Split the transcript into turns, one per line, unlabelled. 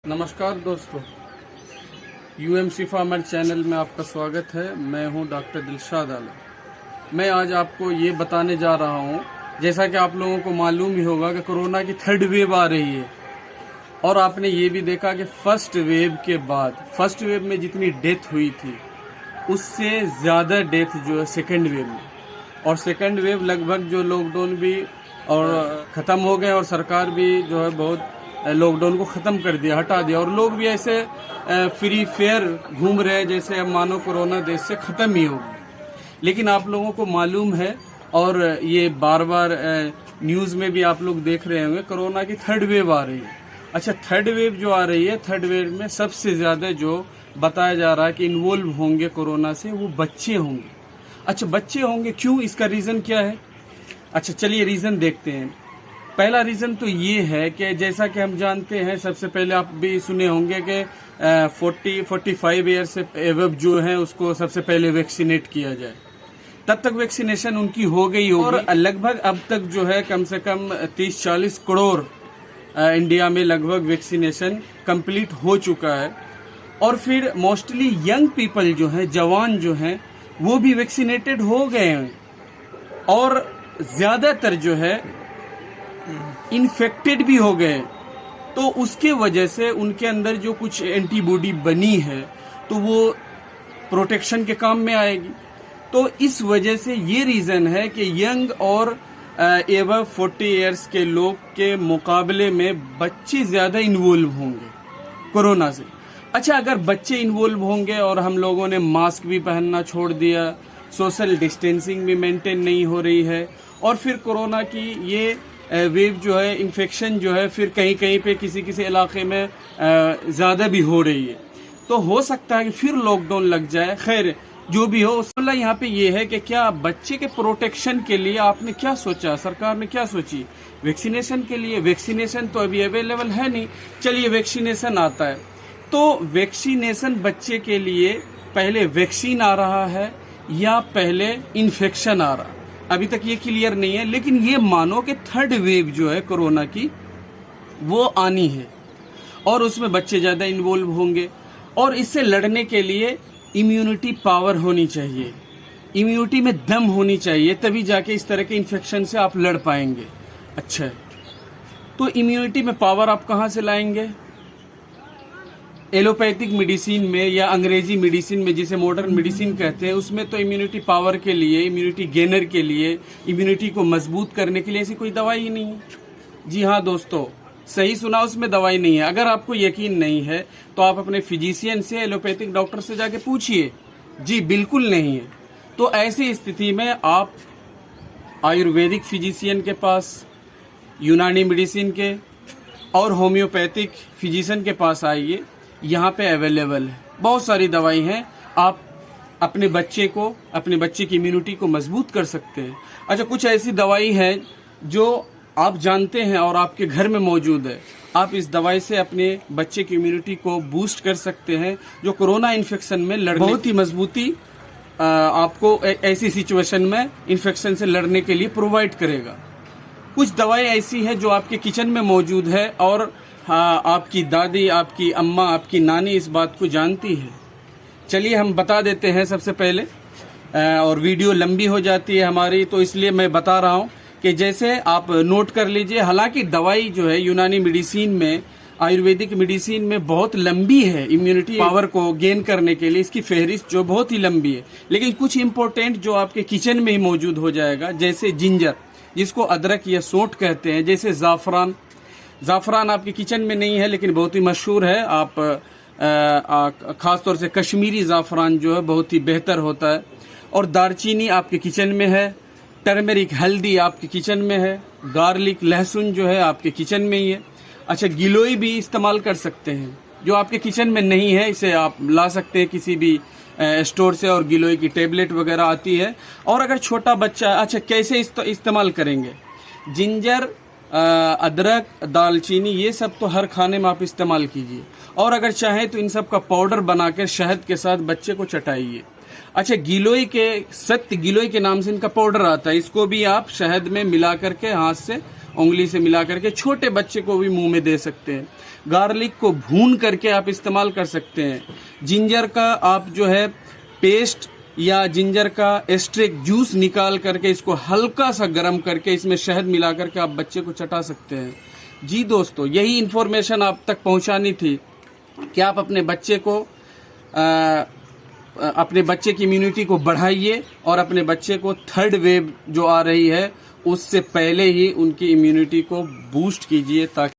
नमस्कार दोस्तों, यूएम शिफा made channel में आपका स्वागत है। मैं हूं डॉक्टर दिलशाद आलम। मैं आज आपको ये बताने जा रहा हूं, जैसा कि आप लोगों को मालूम ही होगा कि कोरोना की थर्ड वेव आ रही है और आपने ये भी देखा कि फर्स्ट वेव के बाद फर्स्ट वेव में जितनी डेथ हुई थी उससे ज़्यादा डेथ जो है सेकेंड वेव में, और सेकेंड वेव लगभग जो लॉकडाउन भी और ख़त्म हो गए और सरकार भी जो है बहुत लॉकडाउन को ख़त्म कर दिया, हटा दिया, और लोग भी ऐसे फ्री फेयर घूम रहे हैं जैसे अब मानो कोरोना देश से ख़त्म ही होगी। लेकिन आप लोगों को मालूम है और ये बार बार न्यूज़ में भी आप लोग देख रहे होंगे, कोरोना की थर्ड वेव आ रही है। अच्छा, थर्ड वेव जो आ रही है, थर्ड वेव में सबसे ज़्यादा जो बताया जा रहा है कि इन्वॉल्व होंगे कोरोना से वो बच्चे होंगे। अच्छा, बच्चे होंगे क्यों? इसका रीज़न क्या है? अच्छा चलिए रीज़न देखते हैं। पहला रीज़न तो ये है कि जैसा कि हम जानते हैं, सबसे पहले आप भी सुने होंगे कि 40-45 ईयर से एवब जो है उसको सबसे पहले वैक्सीनेट किया जाए। तब तक वैक्सीनेशन उनकी हो गई होगी और लगभग अब तक जो है कम से कम 30-40 करोड़ इंडिया में लगभग वैक्सीनेशन कंप्लीट हो चुका है। और फिर मोस्टली यंग पीपल जो हैं, जवान जो हैं, वो भी वैक्सीनेटेड हो गए हैं और ज़्यादातर जो है इन्फेक्टेड भी हो गए। तो उसके वजह से उनके अंदर जो कुछ एंटीबॉडी बनी है तो वो प्रोटेक्शन के काम में आएगी। तो इस वजह से ये रीज़न है कि यंग और एबव 40 इयर्स के लोग के मुकाबले में बच्चे ज़्यादा इन्वॉल्व होंगे कोरोना से। अच्छा, अगर बच्चे इन्वॉल्व होंगे और हम लोगों ने मास्क भी पहनना छोड़ दिया, सोशल डिस्टेंसिंग भी मेंटेन नहीं हो रही है, और फिर कोरोना की ये वेव जो है, इन्फेक्शन जो है फिर कहीं कहीं पे किसी किसी इलाके में ज़्यादा भी हो रही है, तो हो सकता है कि फिर लॉकडाउन लग जाए। खैर जो भी हो, उसमें यहाँ पे ये है कि क्या बच्चे के प्रोटेक्शन के लिए आपने क्या सोचा, सरकार ने क्या सोची? वैक्सीनेशन के लिए। वैक्सीनेशन तो अभी अवेलेबल है नहीं, चलिए वैक्सीनेशन आता है। तो वैक्सीनेशन बच्चे के लिए पहले वैक्सीन आ रहा है या पहले इन्फेक्शन आ रहा है, अभी तक ये क्लियर नहीं है। लेकिन ये मानो कि थर्ड वेव जो है कोरोना की वो आनी है और उसमें बच्चे ज़्यादा इन्वॉल्व होंगे, और इससे लड़ने के लिए इम्यूनिटी पावर होनी चाहिए, इम्यूनिटी में दम होनी चाहिए, तभी जाके इस तरह के इन्फेक्शन से आप लड़ पाएंगे। अच्छा, तो इम्यूनिटी में पावर आप कहाँ से लाएंगे? एलोपैथिक मेडिसिन में या अंग्रेजी मेडिसिन में, जिसे मॉडर्न मेडिसिन कहते हैं, उसमें तो इम्यूनिटी पावर के लिए, इम्यूनिटी गेनर के लिए, इम्यूनिटी को मजबूत करने के लिए ऐसी कोई दवाई ही नहीं है। जी हाँ दोस्तों, सही सुना, उसमें दवाई नहीं है। अगर आपको यकीन नहीं है तो आप अपने फिजिशियन से, एलोपैथिक डॉक्टर से जाके पूछिए। जी बिल्कुल नहीं है। तो ऐसी स्थिति में आप आयुर्वेदिक फिजिशियन के पास, यूनानी मेडिसिन के और होम्योपैथिक फिजिशियन के पास आइए। यहाँ पे अवेलेबल है, बहुत सारी दवाई हैं। आप अपने बच्चे की इम्यूनिटी को मजबूत कर सकते हैं। अच्छा, कुछ ऐसी दवाई है जो आप जानते हैं और आपके घर में मौजूद है, आप इस दवाई से अपने बच्चे की इम्यूनिटी को बूस्ट कर सकते हैं, जो कोरोना इन्फेक्शन में लड़ने बहुत ही मजबूती आपको ऐसी सिचुएशन में इन्फेक्शन से लड़ने के लिए प्रोवाइड करेगा। कुछ दवाई ऐसी है जो आपके किचन में मौजूद है और आपकी दादी, आपकी अम्मा, आपकी नानी इस बात को जानती है। चलिए हम बता देते हैं सबसे पहले, और वीडियो लंबी हो जाती है हमारी, तो इसलिए मैं बता रहा हूं कि जैसे आप नोट कर लीजिए। हालांकि दवाई जो है यूनानी मेडिसिन में, आयुर्वेदिक मेडिसिन में बहुत लंबी है, इम्यूनिटी पावर को गेन करने के लिए इसकी फहरिस्त जो बहुत ही लंबी है। लेकिन कुछ इंपॉर्टेंट जो आपके किचन में ही मौजूद हो जाएगा, जैसे जिंजर, जिसको अदरक या सौंठ कहते हैं, जैसे ज़ाफ़रान। ज़ाफ़रान आपके किचन में नहीं है लेकिन बहुत ही मशहूर है। आप ख़ास तौर से कश्मीरी ज़ाफ़रान जो है बहुत ही बेहतर होता है। और दालचीनी आपके किचन में है, टर्मरिक, हल्दी आपके किचन में है, गार्लिक, लहसुन जो है आपके किचन में ही है। अच्छा, गिलोय भी इस्तेमाल कर सकते हैं, जो आपके किचन में नहीं है, इसे आप ला सकते हैं किसी भी स्टोर से, और गिलोय की टेबलेट वगैरह आती है। और अगर छोटा बच्चा, अच्छा कैसे इस्तेमाल करेंगे? जिंजर, अदरक, दालचीनी, ये सब तो हर खाने में आप इस्तेमाल कीजिए, और अगर चाहें तो इन सब का पाउडर बनाकर शहद के साथ बच्चे को चटाइए। अच्छा, गिलोय के, सत्य गिलोय के नाम से इनका पाउडर आता है, इसको भी आप शहद में मिला करके, हाथ से उंगली से मिला करके छोटे बच्चे को भी मुंह में दे सकते हैं। गार्लिक को भून करके आप इस्तेमाल कर सकते हैं। जिंजर का आप जो है पेस्ट या जिंजर का एक्सट्रैक्ट जूस निकाल करके इसको हल्का सा गर्म करके इसमें शहद मिला करके आप बच्चे को चटा सकते हैं। जी दोस्तों, यही इन्फॉर्मेशन आप तक पहुंचानी थी कि आप अपने बच्चे की इम्यूनिटी को बढ़ाइए और अपने बच्चे को थर्ड वेव जो आ रही है उससे पहले ही उनकी इम्यूनिटी को बूस्ट कीजिए ताकि